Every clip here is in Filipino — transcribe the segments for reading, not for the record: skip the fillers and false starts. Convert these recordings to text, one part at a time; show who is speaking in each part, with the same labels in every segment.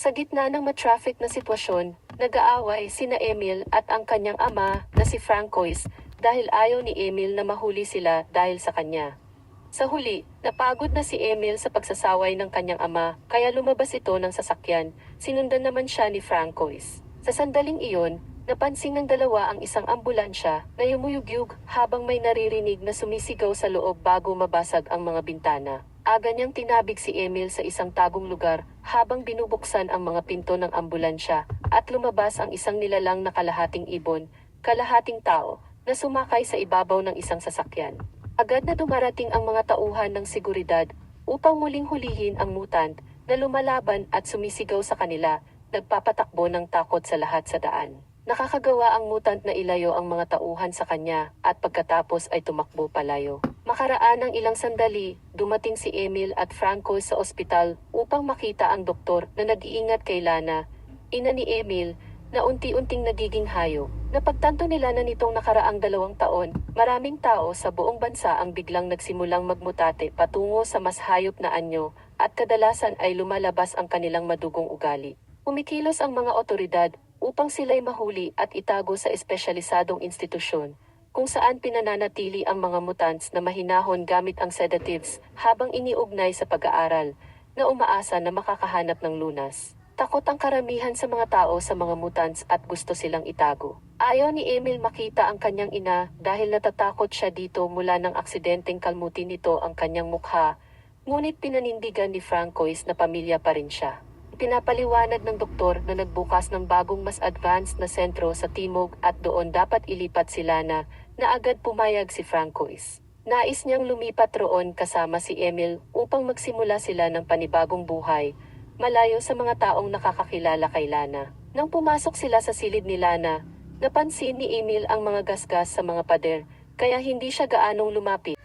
Speaker 1: Sa gitna ng matraffic na sitwasyon, nag-aaway sina Emil at ang kanyang ama na si Francois dahil ayaw ni Emil na mahuli sila dahil sa kanya. Sa huli, napagod na si Emil sa pagsasaway ng kanyang ama kaya lumabas ito ng sasakyan, sinundan naman siya ni Francois. Sa sandaling iyon, napansin ng dalawa ang isang ambulansya na yumuyugyug habang may naririnig na sumisigaw sa loob bago mabasag ang mga bintana. Aga niyang tinabig si Emil sa isang tagong lugar habang binubuksan ang mga pinto ng ambulansya at lumabas ang isang nilalang na kalahating ibon, kalahating tao, na sumakay sa ibabaw ng isang sasakyan. Agad na dumarating ang mga tauhan ng seguridad upang muling hulihin ang mutant na lumalaban at sumisigaw sa kanila, nagpapatakbo ng takot sa lahat sa daan. Nakakagawa ang mutant na ilayo ang mga tauhan sa kanya at pagkatapos ay tumakbo palayo. Makaraan ng ilang sandali, dumating si Emil at Franco sa ospital upang makita ang doktor na nag-iingat kay Lana, ina ni Emil, na unti-unting nagiging hayo. Napagtanto nila na nitong nakaraang 2 taon, maraming tao sa buong bansa ang biglang nagsimulang magmutate patungo sa mas hayop na anyo at kadalasan ay lumalabas ang kanilang madugong ugali. Kumikilos ang mga otoridad upang sila'y mahuli at itago sa espesyalisadong institusyon, kung saan pinananatili ang mga mutants na mahinahon gamit ang sedatives habang iniugnay sa pag-aaral, na umaasa na makakahanap ng lunas. Takot ang karamihan sa mga tao sa mga mutants at gusto silang itago. Ayaw ni Emil makita ang kanyang ina dahil natatakot siya dito mula ng aksidenteng kalmutin nito ang kanyang mukha, ngunit pinanindigan ni Francois na pamilya pa rin siya. Pinapaliwanag ng doktor na nagbukas ng bagong mas advanced na sentro sa Timog at doon dapat ilipat si Lana, na agad pumayag si Francois. Nais niyang lumipat roon kasama si Emil upang magsimula sila ng panibagong buhay, malayo sa mga taong nakakakilala kay Lana. Nang pumasok sila sa silid ni Lana, napansin ni Emil ang mga gasgas sa mga pader, kaya hindi siya gaanong lumapit.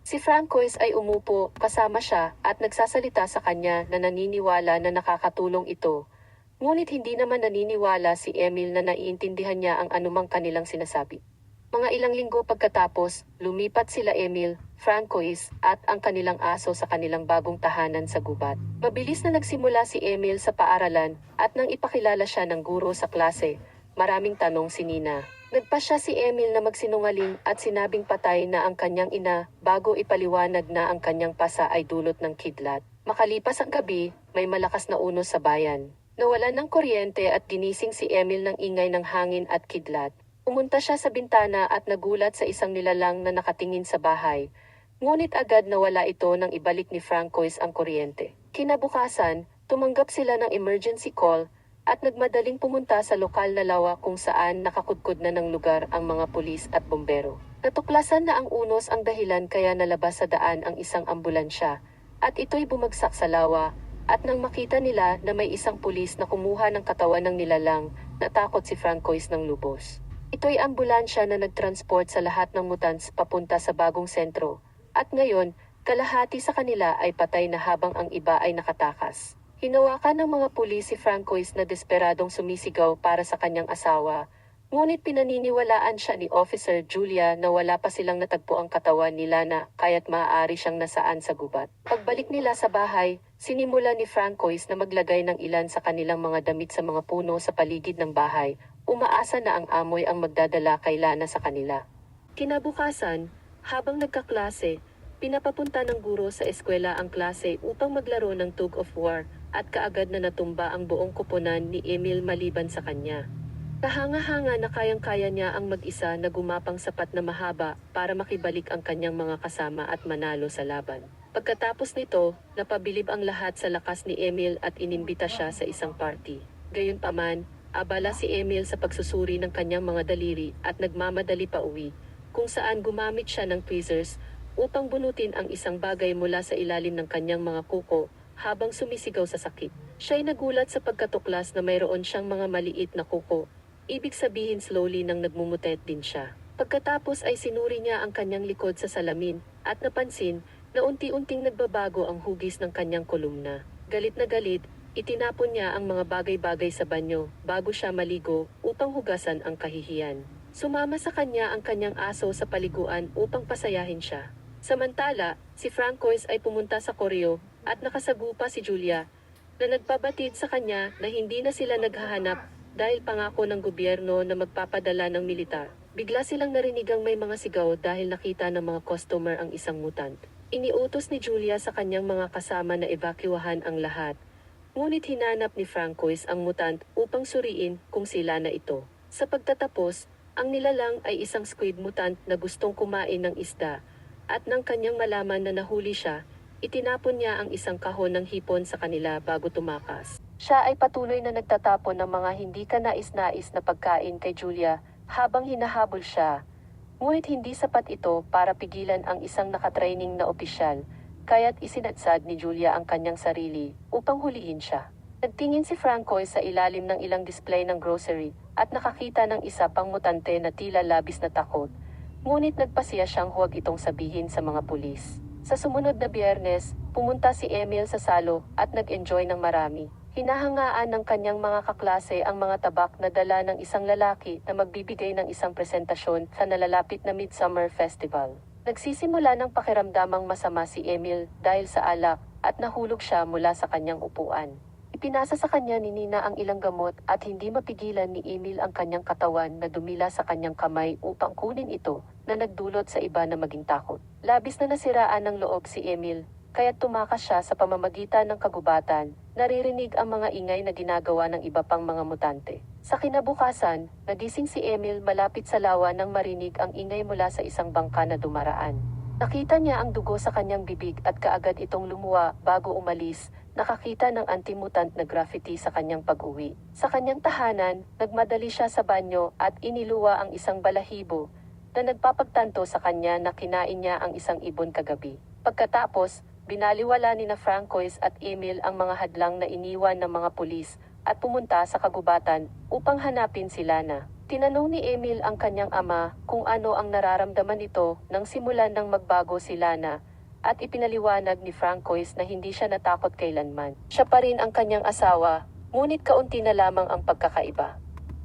Speaker 1: Si Francois ay umupo kasama siya at nagsasalita sa kanya na naniniwala na nakakatulong ito. Ngunit hindi naman naniniwala si Emil na naiintindihan niya ang anumang kanilang sinasabi. Mga ilang linggo pagkatapos, lumipat sila Emil, Francois at ang kanilang aso sa kanilang bagong tahanan sa gubat. Mabilis na nagsimula si Emil sa paaralan at nang ipakilala siya ng guro sa klase, maraming tanong si Nina. Nagpasya si Emil na magsinungaling at sinabing patay na ang kanyang ina bago ipaliwanag na ang kanyang pasa ay dulot ng kidlat. Makalipas ang gabi, may malakas na unos sa bayan. Nawalan ng kuryente at ginising si Emil ng ingay ng hangin at kidlat. Pumunta siya sa bintana at nagulat sa isang nilalang na nakatingin sa bahay. Ngunit agad nawala ito nang ibalik ni Francois ang kuryente. Kinabukasan, tumanggap sila ng emergency call at nagmadaling pumunta sa lokal na lawa kung saan nakakudkod na ng lugar ang mga pulis at bombero. Natuklasan na ang unos ang dahilan kaya nalabas sa daan ang isang ambulansya, at ito'y bumagsak sa lawa, at nang makita nila na may isang pulis na kumuha ng katawan ng nilalang, natakot si Francois ng lubos. Ito'y ambulansya na nagtransport sa lahat ng mutants papunta sa bagong sentro, at ngayon, kalahati sa kanila ay patay na habang ang iba ay nakatakas. Hinawakan ng mga pulis si Francois na desperadong sumisigaw para sa kanyang asawa, ngunit pinaniniwalaan siya ni Officer Julia na wala pa silang natagpo ang katawan ni Lana kaya't maaari siyang nasaan sa gubat. Pagbalik nila sa bahay, sinimula ni Francois na maglagay ng ilan sa kanilang mga damit sa mga puno sa paligid ng bahay, umaasa na ang amoy ang magdadala kay Lana sa kanila. Kinabukasan, habang nagkaklase, pinapapunta ng guro sa eskwela ang klase upang maglaro ng tug of war, at kaagad na natumba ang buong koponan ni Emil maliban sa kanya. Kahanga-hanga na kayang-kaya niya ang mag-isa na gumapang sapat na mahaba para makibalik ang kanyang mga kasama at manalo sa laban. Pagkatapos nito, napabilib ang lahat sa lakas ni Emil at inimbita siya sa isang party. Gayunpaman, abala si Emil sa pagsusuri ng kanyang mga daliri at nagmamadali pa uwi, kung saan gumamit siya ng tweezers upang bunutin ang isang bagay mula sa ilalim ng kanyang mga kuko, habang sumisigaw sa sakit. Siya'y nagulat sa pagkatuklas na mayroon siyang mga maliit na kuko. Ibig sabihin slowly nang nagmumutet din siya. Pagkatapos ay sinuri niya ang kanyang likod sa salamin, at napansin na unti-unting nagbabago ang hugis ng kanyang kolumna. Galit na galit, itinapon niya ang mga bagay-bagay sa banyo bago siya maligo upang hugasan ang kahihiyan. Sumama sa kanya ang kanyang aso sa paliguan upang pasayahin siya. Samantala, si Francois ay pumunta sa koreo, at nakasagupa si Julia, na nagpabatid sa kanya na hindi na sila naghahanap dahil pangako ng gobyerno na magpapadala ng militar. Bigla silang narinig ang may mga sigaw dahil nakita ng mga customer ang isang mutant. Iniutos ni Julia sa kanyang mga kasama na evakuahan ang lahat. Ngunit hinanap ni Francois ang mutant upang suriin kung sila na ito. Sa pagtatapos, ang nilalang ay isang squid mutant na gustong kumain ng isda, at nang kanyang malaman na nahuli siya, itinapon niya ang isang kahon ng hipon sa kanila bago tumakas. Siya ay patuloy na nagtatapon ng mga hindi kanais-nais na pagkain kay Julia habang hinahabol siya. Ngunit hindi sapat ito para pigilan ang isang nakatraining na opisyal, kaya't isinadsad ni Julia ang kanyang sarili upang huliin siya. Nagtingin si Francois sa ilalim ng ilang display ng grocery at nakakita ng isa pang mutante na tila labis na takot. Ngunit nagpasiya siyang huwag itong sabihin sa mga pulis. Sa sumunod na Biyernes, pumunta si Emil sa salo at nag-enjoy ng marami. Hinahangaan ng kanyang mga kaklase ang mga tabak na dala ng isang lalaki na magbibigay ng isang presentasyon sa nalalapit na Midsummer Festival. Nagsisimula ng pakiramdamang masama si Emil dahil sa alak at nahulog siya mula sa kanyang upuan. Ipinasa sa kanya ni Nina ang ilang gamot at hindi mapigilan ni Emil ang kanyang katawan na dumila sa kanyang kamay upang kunin ito na nagdulot sa iba na maging takot. Labis na nasiraan ng loob si Emil, kaya tumakas siya sa pamamagitan ng kagubatan, naririnig ang mga ingay na ginagawa ng iba pang mga mutante. Sa kinabukasan, nagising si Emil malapit sa lawa nang marinig ang ingay mula sa isang bangka na dumaraan. Nakita niya ang dugo sa kanyang bibig at kaagad itong lumuwa bago umalis, nakakita ng anti-mutant na graffiti sa kanyang pag-uwi. Sa kanyang tahanan, nagmadali siya sa banyo at iniluwa ang isang balahibo na nagpapagtanto sa kanya na kinain niya ang isang ibon kagabi. Pagkatapos, binaliwala ni na Francois at Emil ang mga hadlang na iniwan ng mga pulis at pumunta sa kagubatan upang hanapin si Lana. Tinanong ni Emil ang kanyang ama kung ano ang nararamdaman nito nang simulan ng magbago si Lana, at ipinaliwanag ni Francois na hindi siya natakot kailanman. Siya pa rin ang kanyang asawa, ngunit kaunti na lamang ang pagkakaiba.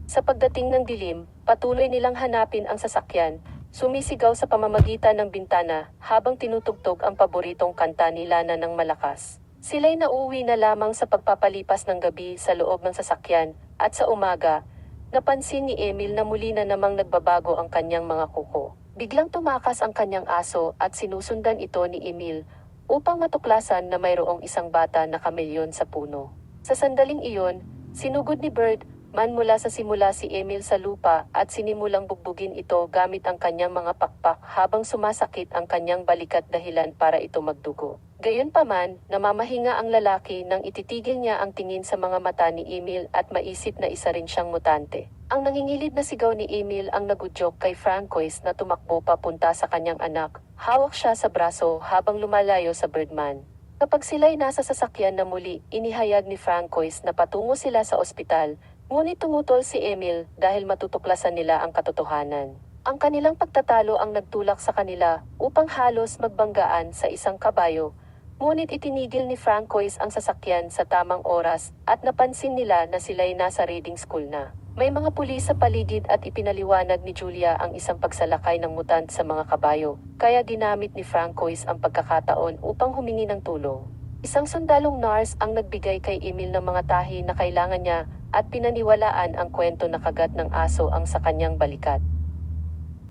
Speaker 1: Sa pagdating ng dilim, patuloy nilang hanapin ang sasakyan, sumisigaw sa pamamagitan ng bintana habang tinutugtog ang paboritong kanta ni Lana ng malakas. Sila'y nauwi na lamang sa pagpapalipas ng gabi sa loob ng sasakyan, at sa umaga, napansin ni Emil na muli na namang nagbabago ang kanyang mga kuko. Biglang tumakas ang kanyang aso at sinusundan ito ni Emil upang matuklasan na mayroong isang bata na kameleon sa puno. Sa sandaling iyon, sinugod ni Bird man mula sa simula si Emil sa lupa at sinimulang bugbugin ito gamit ang kanyang mga pakpak habang sumasakit ang kanyang balikat dahilan para ito magdugo. Gayunpaman, namamahinga ang lalaki nang ititigil niya ang tingin sa mga mata ni Emil at maisip na isa rin siyang mutante. Ang nangingilid na sigaw ni Emil ang nagudyok kay Francois na tumakbo papunta sa kanyang anak. Hawak siya sa braso habang lumalayo sa Birdman. Kapag sila'y nasa sasakyan na muli, inihayag ni Francois na patungo sila sa ospital, ngunit tumutol si Emil dahil matutuklasan nila ang katotohanan. Ang kanilang pagtatalo ang nagtulak sa kanila upang halos magbanggaan sa isang kabayo, ngunit itinigil ni Francois ang sasakyan sa tamang oras at napansin nila na sila'y nasa reading school na. May mga pulis sa paligid at ipinaliwanag ni Julia ang isang pagsalakay ng mutant sa mga kabayo, kaya ginamit ni Francois ang pagkakataon upang humingi ng tulong. Isang sundalong nurse ang nagbigay kay Emil ng mga tahi na kailangan niya at pinaniwalaan ang kwento na kagat ng aso ang sa kanyang balikat.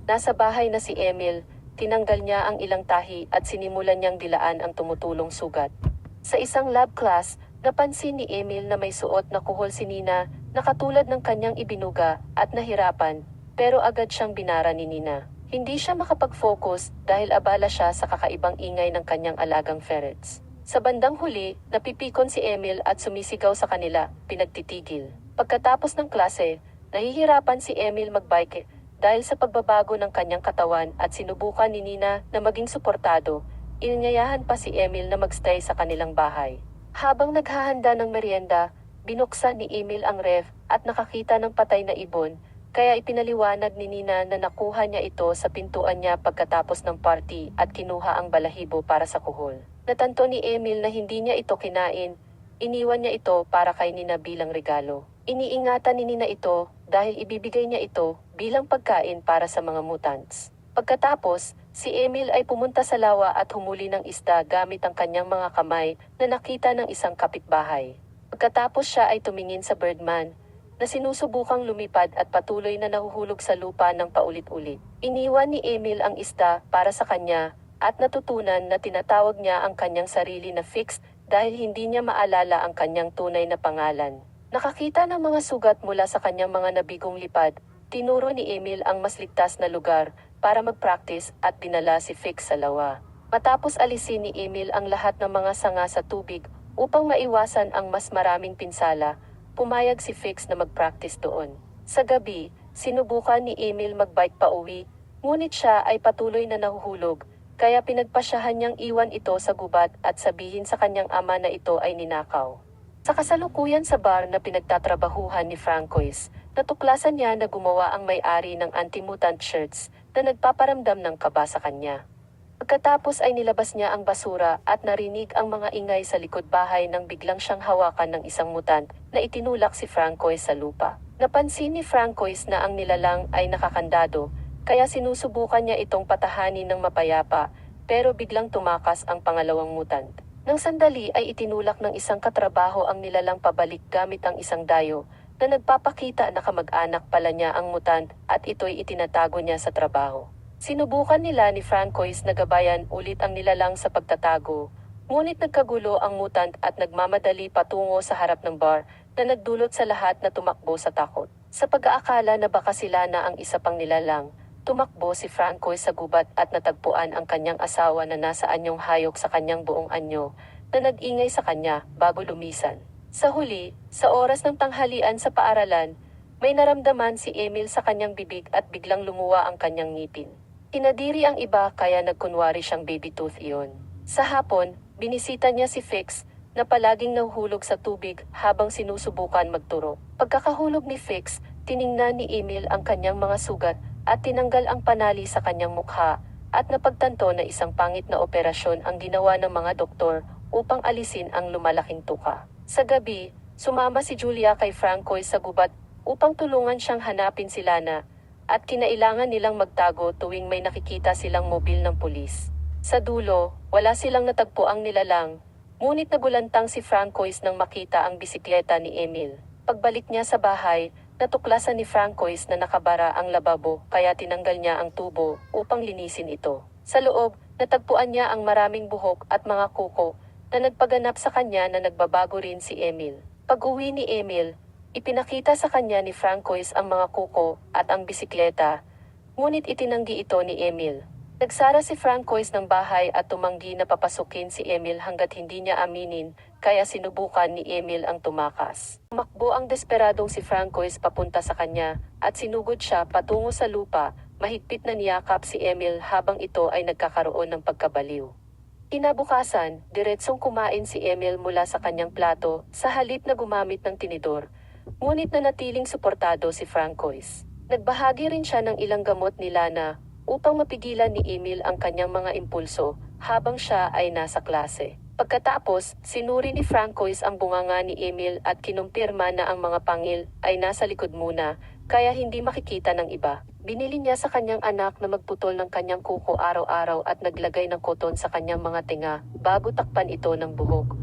Speaker 1: Nasa bahay na si Emil, tinanggal niya ang ilang tahi at sinimulan niyang dilaan ang tumutulong sugat. Sa isang lab class, napansin ni Emil na may suot na kuhol si Nina na katulad ng kanyang ibinuga at nahirapan, pero agad siyang binara ni Nina. Hindi siya makapag-focus dahil abala siya sa kakaibang ingay ng kanyang alagang ferrets. Sa bandang huli, napipikon si Emil at sumisigaw sa kanila, pinagtitigil. Pagkatapos ng klase, nahihirapan si Emil magbike dahil sa pagbabago ng kanyang katawan at sinubukan ni Nina na maging suportado, inanyayahan pa si Emil na magstay sa kanilang bahay. Habang naghahanda ng merienda, binuksan ni Emil ang ref at nakakita ng patay na ibon, kaya ipinaliwanag ni Nina na nakuha niya ito sa pintuan niya pagkatapos ng party at kinuha ang balahibo para sa kuhol. Natanto ni Emil na hindi niya ito kinain, iniwan niya ito para kay Nina bilang regalo. Iniingatan ni Nina ito dahil ibibigay niya ito bilang pagkain para sa mga mutants. Pagkatapos, si Emil ay pumunta sa lawa at humuli ng isda gamit ang kanyang mga kamay na nakita ng isang kapitbahay. Pagkatapos siya ay tumingin sa Birdman, na sinusubukang lumipad at patuloy na nahuhulog sa lupa ng paulit-ulit. Iniwan ni Emil ang isda para sa kanya, at natutunan na tinatawag niya ang kanyang sarili na Fix dahil hindi niya maalala ang kanyang tunay na pangalan. Nakakita ng mga sugat mula sa kanyang mga nabigong lipad, tinuro ni Emil ang mas ligtas na lugar para mag-practice at dinala si Fix sa lawa. Matapos alisin ni Emil ang lahat ng mga sanga sa tubig upang maiwasan ang mas maraming pinsala, pumayag si Fix na mag-practice doon. Sa gabi, sinubukan ni Emil mag-bike pa uwi, ngunit siya ay patuloy na nahuhulog, kaya pinagpasyahan niyang iwan ito sa gubat at sabihin sa kanyang ama na ito ay ninakaw. Sa kasalukuyan sa bar na pinagtatrabahuhan ni Francois, natuklasan niya na gumawa ang may-ari ng anti-mutant shirts na nagpaparamdam ng kaba sa kanya. Pagkatapos ay nilabas niya ang basura at narinig ang mga ingay sa likod bahay nang biglang siyang hawakan ng isang mutant na itinulak si Francois sa lupa. Napansin ni Francois na ang nilalang ay nakakandado, kaya sinusubukan niya itong patahanin ng mapayapa, pero biglang tumakas ang pangalawang mutant. Nang sandali ay itinulak ng isang katrabaho ang nilalang pabalik gamit ang isang dayo, na nagpapakita na kamag-anak pala niya ang mutant at ito'y itinatago niya sa trabaho. Sinubukan nila ni Francois na gabayan ulit ang nilalang sa pagtatago, ngunit nagkagulo ang mutant at nagmamadali patungo sa harap ng bar na nagdulot sa lahat na tumakbo sa takot. Sa pag-aakala na baka sila na ang isa pang nilalang, tumakbo si Francois sa gubat at natagpuan ang kanyang asawa na nasa anyong hayok sa kanyang buong anyo, na nag-ingay sa kanya bago lumisan. Sa huli, sa oras ng tanghalian sa paaralan, may naramdaman si Emil sa kanyang bibig at biglang lumuwa ang kanyang ngipin. Tinadiri ang iba kaya nagkunwari siyang baby tooth iyon. Sa hapon, binisita niya si Fix, na palaging nahuhulog sa tubig habang sinusubukan magturo. Pagkakahulog ni Fix, tiningnan ni Emil ang kanyang mga sugat at tinanggal ang panali sa kanyang mukha, at napagtanto na isang pangit na operasyon ang ginawa ng mga doktor upang alisin ang lumalaking tuka. Sa gabi, sumama si Julia kay Francois sa gubat upang tulungan siyang hanapin si Lana, at kinailangan nilang magtago tuwing may nakikita silang mobil ng pulis. Sa dulo, wala silang natagpuang nilalang, ngunit nagulantang si Francois nang makita ang bisikleta ni Emil. Pagbalik niya sa bahay, natuklasan ni Francois na nakabara ang lababo kaya tinanggal niya ang tubo upang linisin ito. Sa loob, natagpuan niya ang maraming buhok at mga kuko na nagpaganap sa kanya na nagbabago rin si Emil. Pag-uwi ni Emil, ipinakita sa kanya ni Francois ang mga kuko at ang bisikleta, ngunit itinanggi ito ni Emil. Nagsara si Francois ng bahay at tumanggi na papasukin si Emil hanggat hindi niya aminin, kaya sinubukan ni Emil ang tumakas. Tumakbo ang desperadong si Francois papunta sa kanya, at sinugod siya patungo sa lupa, mahigpit na niyakap si Emil habang ito ay nagkakaroon ng pagkabaliw. Kinabukasan, diretsong kumain si Emil mula sa kanyang plato, sa halip na gumamit ng tinidor. Ngunit nanatiling suportado si Francois. Nagbahagi rin siya ng ilang gamot ni Lana upang mapigilan ni Emil ang kanyang mga impulso habang siya ay nasa klase. Pagkatapos, sinuri ni Francois ang bunganga ni Emil at kinumpirma na ang mga pangil ay nasa likod muna, kaya hindi makikita ng iba. Binili niya sa kanyang anak na magputol ng kanyang kuko araw-araw at naglagay ng koton sa kanyang mga tenga bago takpan ito ng buhok,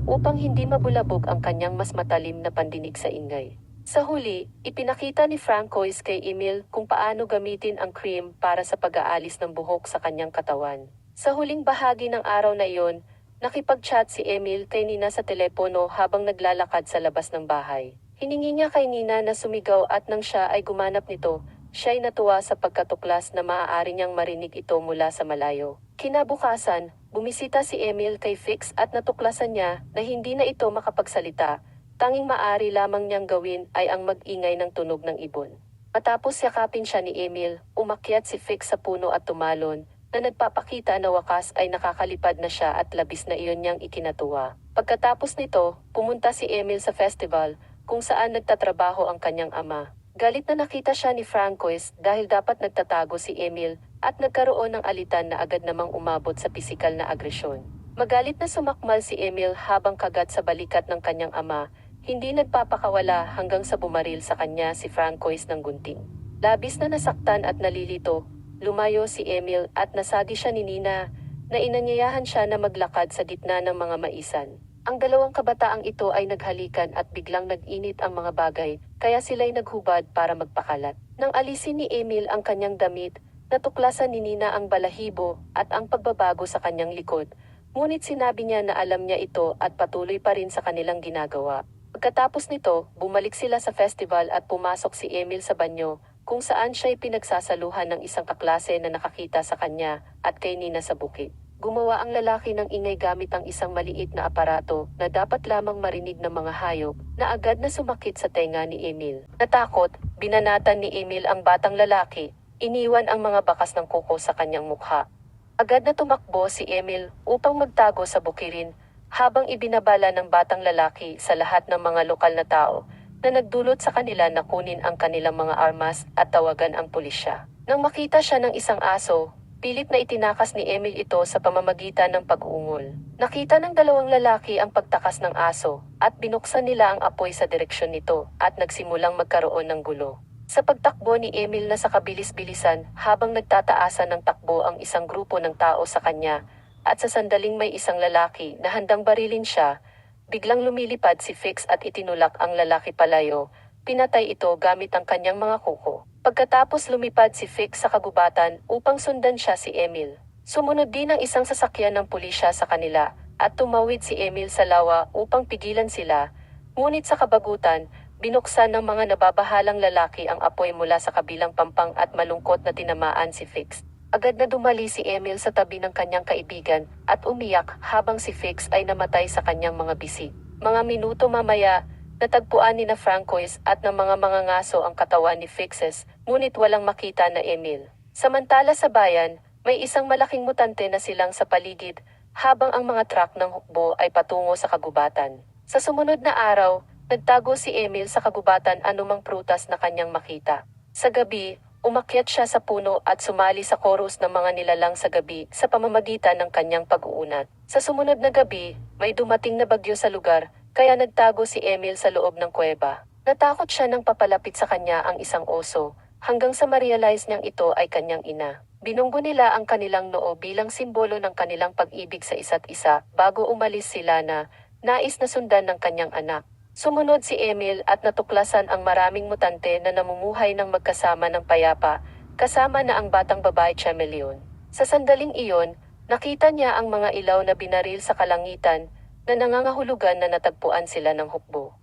Speaker 1: upang hindi mabulabog ang kanyang mas matalim na pandinig sa ingay. Sa huli, ipinakita ni Francois kay Emil kung paano gamitin ang cream para sa pag-aalis ng buhok sa kanyang katawan. Sa huling bahagi ng araw na iyon, nakipag-chat si Emil kay Nina sa telepono habang naglalakad sa labas ng bahay. Hiningi niya kay Nina na sumigaw at nang siya ay gumanap nito, siya ay natuwa sa pagkatuklas na maaari niyang marinig ito mula sa malayo. Kinabukasan, bumisita si Emil kay Fix at natuklasan niya na hindi na ito makapagsalita. Tanging maaari lamang niyang gawin ay ang mag-ingay ng tunog ng ibon. Matapos yakapin siya ni Emil, umakyat si Fix sa puno at tumalon, na nagpapakita na wakas ay nakakalipad na siya at labis na iyon niyang ikinatuwa. Pagkatapos nito, pumunta si Emil sa festival, kung saan nagtatrabaho ang kanyang ama. Galit na nakita siya ni Francois dahil dapat nagtatago si Emil, at nagkaroon ng alitan na agad namang umabot sa pisikal na agresyon. Magalit na sumakmal si Emil habang kagat sa balikat ng kanyang ama, hindi nagpapakawala hanggang sa bumaril sa kanya si Francois ng gunting. Labis na nasaktan at nalilito, lumayo si Emil at nasagi siya ni Nina, na inanyayahan siya na maglakad sa gitna ng mga maisan. Ang dalawang kabataang ito ay naghalikan at biglang nag-init ang mga bagay, kaya sila'y naghubad para magpakalat. Nang alisin ni Emil ang kanyang damit, natuklasan ni Nina ang balahibo at ang pagbabago sa kanyang likod. Ngunit sinabi niya na alam niya ito at patuloy pa rin sa kanilang ginagawa. Pagkatapos nito, bumalik sila sa festival at pumasok si Emil sa banyo, kung saan siya'y pinagsasaluhan ng isang kaklase na nakakita sa kanya at kay Nina sa bukid. Gumawa ang lalaki ng ingay gamit ang isang maliit na aparato na dapat lamang marinig ng mga hayop na agad na sumakit sa tenga ni Emil. Natakot, binanatan ni Emil ang batang lalaki, iniwan ang mga bakas ng kuko sa kanyang mukha. Agad na tumakbo si Emil upang magtago sa bukirin habang ibinabala ng batang lalaki sa lahat ng mga lokal na tao na nagdulot sa kanila na kunin ang kanilang mga armas at tawagan ang pulisya. Nang makita siya ng isang aso, pilit na itinakas ni Emil ito sa pamamagitan ng pag-uungol. Nakita ng dalawang lalaki ang pagtakas ng aso at binuksan nila ang apoy sa direksyon nito at nagsimulang magkaroon ng gulo. Sa pagtakbo ni Emil na sa kabilis-bilisan habang nagtataasan ng takbo ang isang grupo ng tao sa kanya at sa sandaling may isang lalaki na handang barilin siya, biglang lumilipad si Fix at itinulak ang lalaki palayo. Pinatay ito gamit ang kanyang mga kuko. Pagkatapos lumipad si Fix sa kagubatan upang sundan siya si Emil. Sumunod din ang isang sasakyan ng pulisya sa kanila at tumawid si Emil sa lawa upang pigilan sila. Ngunit sa kabagutan, binuksan ng mga nababahalang lalaki ang apoy mula sa kabilang pampang at malungkot na tinamaan si Fix. Agad na dumali si Emil sa tabi ng kanyang kaibigan at umiyak habang si Fix ay namatay sa kanyang mga bisig. Mga minuto mamaya, natagpuan ni na Francois at ng mga mangangaso ang katawan ni Fixes, ngunit walang makita na Emil. Samantala sa bayan, may isang malaking mutante na silang sa paligid, habang ang mga truck ng hukbo ay patungo sa kagubatan. Sa sumunod na araw, nagtago si Emil sa kagubatan anumang prutas na kanyang makita. Sa gabi, umakyat siya sa puno at sumali sa chorus ng mga nilalang sa gabi sa pamamagitan ng kanyang pag-uunat. Sa sumunod na gabi, may dumating na bagyo sa lugar, kaya nagtago si Emil sa loob ng kuweba. Natakot siya nang papalapit sa kanya ang isang oso, hanggang sa ma-realize niyang ito ay kanyang ina. Binunggo nila ang kanilang noo bilang simbolo ng kanilang pag-ibig sa isa't isa bago umalis sila na nais na sundan ng kanyang anak. Sumunod si Emil at natuklasan ang maraming mutante na namumuhay ng magkasama ng payapa, kasama na ang batang babae Chameleon. Sa sandaling iyon, nakita niya ang mga ilaw na binaril sa kalangitan, na nangangahulugan na natagpuan sila ng hukbo.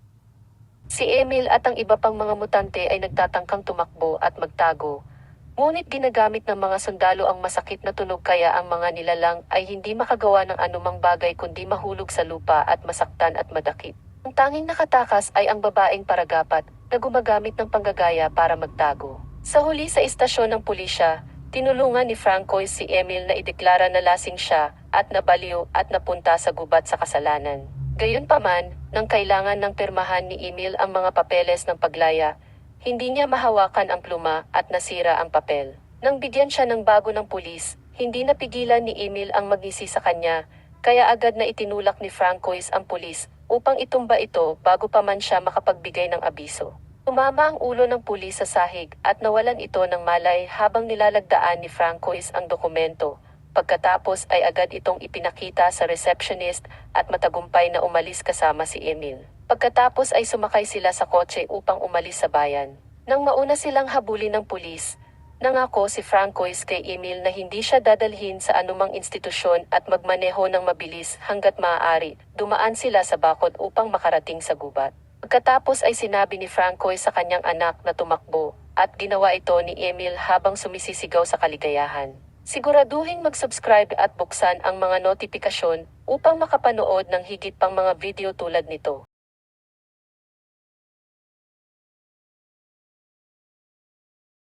Speaker 1: Si Emil at ang iba pang mga mutante ay nagtatangkang tumakbo at magtago, ngunit ginagamit ng mga sundalo ang masakit na tunog kaya ang mga nilalang ay hindi makagawa ng anumang bagay kundi mahulog sa lupa at masaktan at madakip. Ang tanging nakatakas ay ang babaeng paragapat na gumagamit ng panggagaya para magtago. Sa huli sa istasyon ng pulisya, tinulungan ni Francois si Emil na ideklara na lasing siya at nabaliw at napunta sa gubat sa kasalanan. Gayunpaman, nang kailangan ng pirmahan ni Emil ang mga papeles ng paglaya, hindi niya mahawakan ang pluma at nasira ang papel. Nang bigyan siya ng bago ng pulis, hindi napigilan ni Emil ang magisi sa kanya, kaya agad na itinulak ni Francois ang pulis upang itumba ito bago pa man siya makapagbigay ng abiso. Tumama ang ulo ng pulis sa sahig at nawalan ito ng malay habang nilalagdaan ni Francois ang dokumento. Pagkatapos ay agad itong ipinakita sa receptionist at matagumpay na umalis kasama si Emil. Pagkatapos ay sumakay sila sa kotse upang umalis sa bayan. Nang mauna silang habulin ng pulis, nangako si Francois kay Emil na hindi siya dadalhin sa anumang institusyon at magmaneho ng mabilis hanggat maaari. Dumaan sila sa bakod upang makarating sa gubat. Pagkatapos ay sinabi ni Francois sa kanyang anak na tumakbo at ginawa ito ni Emil habang sumisisigaw sa kaligayahan. Siguraduhin mag-subscribe at buksan ang mga notifikasyon upang makapanood ng higit pang mga video tulad nito.